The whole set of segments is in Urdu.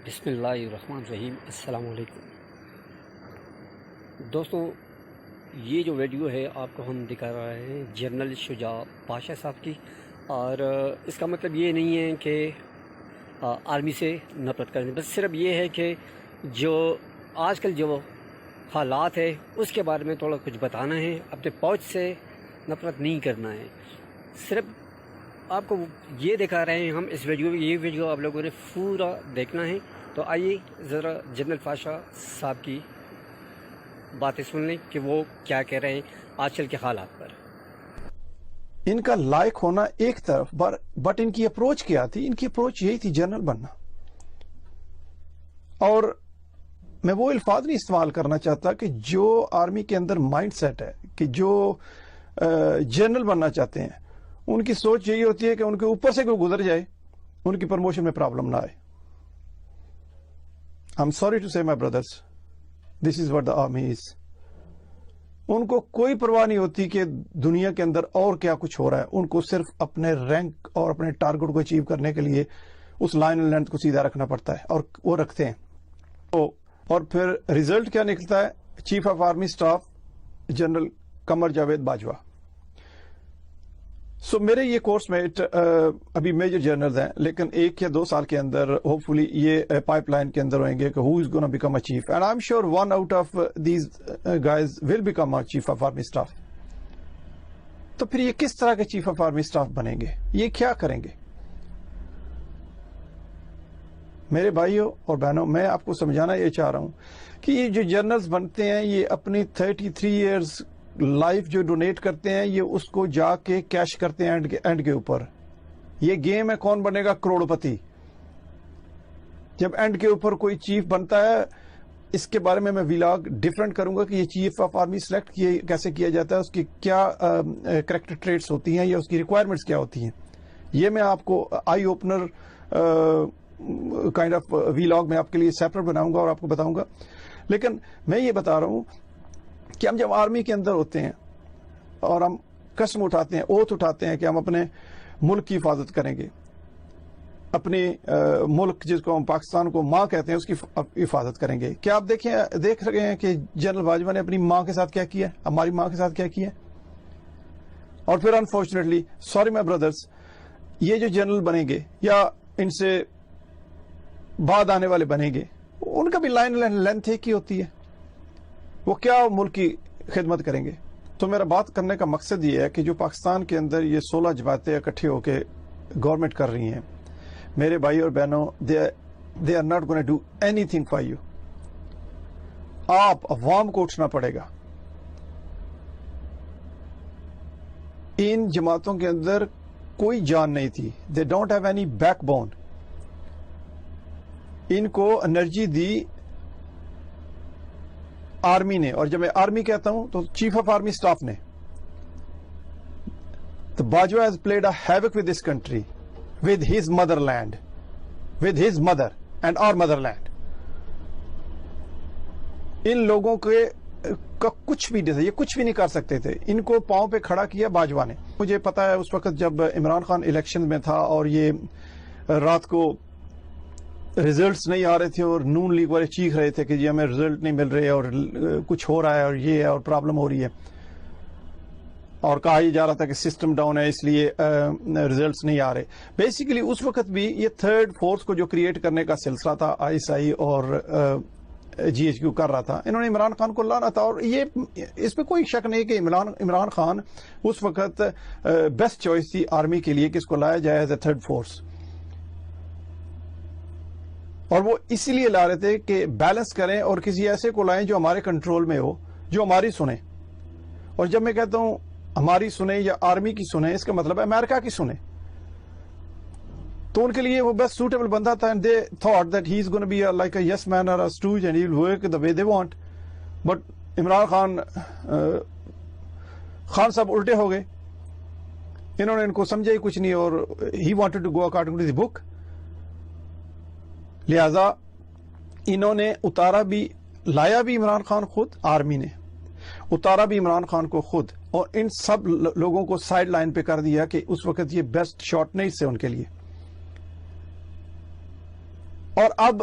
بسم اللہ الرحمن الرحیم۔ السلام علیکم دوستوں، یہ جو ویڈیو ہے آپ کو ہم دکھا رہے ہیں جنرل شجاع پاشا صاحب کی، اور اس کا مطلب یہ نہیں ہے کہ آرمی سے نفرت کریں، بس صرف یہ ہے کہ جو آج کل جو حالات ہے اس کے بارے میں تھوڑا کچھ بتانا ہے، اپنے فوج سے نفرت نہیں کرنا ہے۔ صرف آپ کو یہ دکھا رہے ہیں ہم اس ویڈیو میں، یہ ویڈیو آپ لوگوں نے پورا دیکھنا ہے۔ تو آئیے ذرا جنرل پاشا صاحب کی باتیں سن لیں کہ وہ کیا کہہ رہے ہیں آج کل کے حالات پر۔ ان کا لائق ہونا ایک طرف، بٹ ان کی اپروچ کیا تھی؟ ان کی اپروچ یہی تھی، جنرل بننا۔ اور میں وہ الفاظ نہیں استعمال کرنا چاہتا کہ جو آرمی کے اندر مائنڈ سیٹ ہے کہ جو جنرل بننا چاہتے ہیں، ان کی سوچ یہی ہوتی ہے کہ ان کے اوپر سے کوئی گزر جائے، ان کی پروموشن میں پرابلم نہ آئے۔ I'm sorry to say my brothers, this is what the army is. ان کو کوئی پرواہ نہیں ہوتی کہ دنیا کے اندر اور کیا کچھ ہو رہا ہے، ان کو صرف اپنے رینک اور اپنے ٹارگٹ کو اچیو کرنے کے لیے اس لائن اینڈ لینتھ کو سیدھا رکھنا پڑتا ہے، اور وہ رکھتے ہیں۔ اور پھر ریزلٹ کیا نکلتا ہے؟ Chief of army staff general Qamar Javed Bajwa. میرے یہ کورس میں ابھی میجر جنرلز ہیں، لیکن 1 یا 2 سال کے اندر ہوپ فلی یہ پائپ لائن کے اندر ہوئیں گے کہ who is gonna become a chief, and I am sure one out of these guys will become a chief of army staff. تو پھر یہ کس طرح کے چیف آف آرمی اسٹاف بنیں گے؟ یہ کیا کریں گے؟ میرے بھائیوں اور بہنوں، میں آپ کو سمجھانا یہ چاہ رہا ہوں کہ یہ جو جنرلز بنتے ہیں، یہ اپنی 33 ایئرز لائف جو ڈونیٹ کرتے ہیں، یہ اس کو جا کے کیش کرتے ہیں اینڈ کے اوپر۔ یہ گیم ہے کون بنے گا کروڑ پتی۔ جب اینڈ کے اوپر کوئی چیف بنتا ہے، اس کے بارے میں ویلاگ ڈیفرنٹ کروں گا کہ یہ چیف آف آرمی سلیکٹ کیسے کیا جاتا ہے، اس کی کیا کریکٹر ٹریٹس ہوتی ہیں یا اس کی ریکوائرمنٹس کیا ہوتی ہیں۔ یہ میں آپ کو eye opener kind of vlog میں آپ کے لیے سیپریٹ بناؤں گا اور آپ کو بتاؤں گا۔ لیکن میں یہ بتا رہا ہوں کہ ہم جب آرمی کے اندر ہوتے ہیں اور ہم قسم اٹھاتے ہیں، اوتھ اٹھاتے ہیں کہ ہم اپنے ملک کی حفاظت کریں گے، اپنے ملک جس کو ہم پاکستان کو ماں کہتے ہیں اس کی حفاظت کریں گے۔ کیا آپ دیکھ رہے ہیں کہ جنرل باجوہ نے اپنی ماں کے ساتھ کیا کیا ہے، ہماری ماں کے ساتھ کیا کیا ہے؟ اور پھر انفارچونیٹلی، سوری مائی بردرز، یہ جو جنرل بنیں گے یا ان سے بعد آنے والے بنیں گے، ان کا بھی لائن لینتھ ایک ہی ہوتی ہے، وہ کیا ملک کی خدمت کریں گے؟ تو میرا بات کرنے کا مقصد یہ ہے کہ جو پاکستان کے اندر یہ 16 جماعتیں اکٹھے ہو کے گورنمنٹ کر رہی ہیں، میرے بھائی اور بہنوں، they are not going to do anything for you۔ آپ عوام کو اٹھنا پڑے گا۔ ان جماعتوں کے اندر کوئی جان نہیں تھی، they don't have any backbone۔ ان کو انرجی دی آرمی نے، اور جب میں آرمی کہتا ہوں تو چیف آف آرمی سٹاف نے۔ تو Bajwa has played a havoc with this country, with his motherland, with his mother and our motherland۔ ان لوگوں کا کچھ بھی نہیں، یہ کچھ بھی نہیں کر سکتے تھے۔ ان کو پاؤں پہ کھڑا کیا باجوہ نے۔ مجھے پتا ہے اس وقت جب عمران خان الیکشن میں تھا اور یہ رات کو ریزلٹس نہیں آ رہے تھے اور نون لیگ والے چیخ رہے تھے کہ جی ہمیں ریزلٹ نہیں مل رہے اور کچھ ہو رہا ہے اور یہ ہے اور پرابلم ہو رہی ہے، اور کہا یہ جا رہا تھا کہ سسٹم ڈاؤن ہے اس لیے ریزلٹس نہیں آ رہے۔ بیسیکلی اس وقت بھی یہ تھرڈ فورس کو جو کریٹ کرنے کا سلسلہ تھا ISI اور GHQ کر رہا تھا، انہوں نے عمران خان کو لانا تھا۔ اور یہ اس پہ کوئی شک نہیں کہ عمران خان اس وقت بیسٹ چوائس تھی آرمی کے لیے کہ اس کو لایا جائے ایز اے تھرڈ فورس، اور وہ اسی لیے لا رہے تھے کہ بیلنس کریں اور کسی ایسے کو لائیں جو ہمارے کنٹرول میں ہو، جو ہماری سنیں۔ اور جب میں کہتا ہوں ہماری سنیں یا آرمی کی سنیں، اس کا مطلب ہے امریکہ کی سنیں۔ تو ان کے لیے وہ بیسٹ سوٹیبل بندہ تھا، and they thought that he is going to be like a yes man or a stooge and he will work the way they want۔ but Imran Khan صاحب الٹے ہو گئے، انہوں نے ان کو سمجھا ہی کچھ نہیں، اور he wanted to go according to the book۔ لہذا انہوں نے اتارا بھی، لایا بھی عمران خان خود، آرمی نے اتارا بھی عمران خان کو خود، اور ان سب لوگوں کو سائیڈ لائن پہ کر دیا کہ اس وقت یہ بیسٹ شاٹ نہیں تھے ان کے لیے۔ اور اب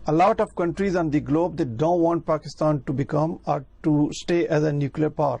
A lot of countries on the globe, they don't want Pakistan to become or to stay as a nuclear power.